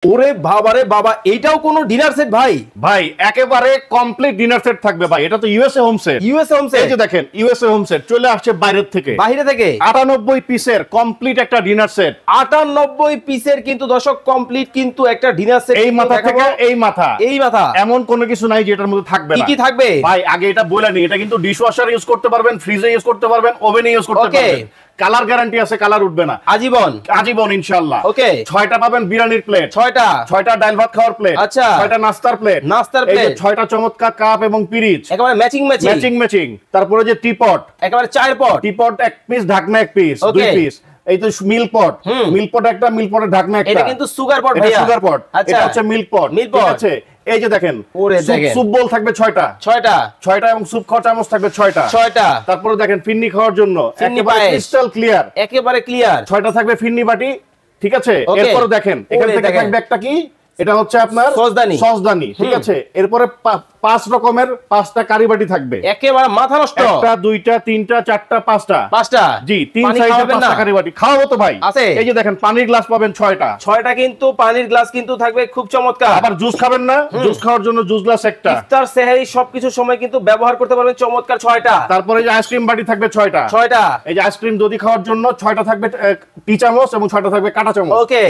ওরে বাবা রে বাবা, এইটাও কোন ডিনার সেট ভাই? ভাই একেবারে কমপ্লিট ডিনার সেট থাকবে ভাই। এটা তো USA home set. USA home set, এই যে দেখেন ইউএসএ হোম সেট চলে আসছে বাইরে থেকে। 98 পিসের কমপ্লিট একটা ডিনার সেট। 98 পিসের কিন্তু দর্শক কমপ্লিট কিন্তু একটা ডিনার সেট। এই মাথা থেকে এই মাথা এমন কোনো কিছু নাই যেটার মধ্যে থাকবে না। কি থাকবে ভাই আগে এটা বলে নি, এটা কিন্তু ডিশওয়াশার ইউজ করতে পারবেন, ফ্রিজে ইউজ করতে পারবেন, ওভেনে ইউজ করতে পারবেন। কালার গ্যারান্টি আছে, কালার উঠবে না আজীবন ইনশাআল্লাহ। ওকে, 6টা পাবেন বিরিয়ানির প্লেট, 6টা ডাল ভাত খাওয়ার প্লেট, আচ্ছা 6টা নাস্তার প্লেট, এই যে 6টা চমৎকার কাপ এবং পিরিচ একেবারে ম্যাচিং। তারপরে যে টিপট একেবারে 4 পট, টিপট এক পিস, ঢাকনা এক পিস, 2 পিস। এই তো মিল্ক পট একটা, মিল্ক পটের ঢাকনা একটা। এটা কিন্তু সুগার পট ভাইয়া, সুগার পট। এটা হচ্ছে মিল্ক পট, ঠিক আছে। এই যে দেখেন সুপ বোল থাকবে 6টা এবং সুপ খাওয়ার চামচ থাকবে 6টা। তারপরে দেখেন ফিন্নি খাওয়ার জন্য একেবারে ক্রিস্টাল ক্লিয়ার, 6টা থাকবে ফিন্নি বাটি, ঠিক আছে। এরপর দেখেন এখান থেকে থাকবে একটা কি, এটা হচ্ছে আপনার সসদানি, ঠিক আছে। এরপরে 5 রকমের 5টা কারি বাটি থাকবে, একেবারে মাথা নষ্ট। 1টা 2টা 3টা 4টা 5টা, জি 3 সাইজের 5টা কারি বাটি। খাওয়াবো তো ভাই। এই যে দেখেন পানির গ্লাস পাবেন 6টা কিন্তু পানির গ্লাস কিন্তু থাকবে খুব চমৎকার। আবার জুস খাবেন না, জুস খাওয়ার জন্য জুস গ্লাস একটা। ইফতার সেহরি সবকিছু সময় কিন্তু ব্যবহার করতে পারবেন চমৎকার 6টা। তারপরে যে আইসক্রিম বাটি থাকবে 6টা। এই যে আইসক্রিম দধি খাওয়ার জন্য 6টা থাকবে টি চামচ এবং 6টা থাকবে কাঁটা চামচ। ওকে।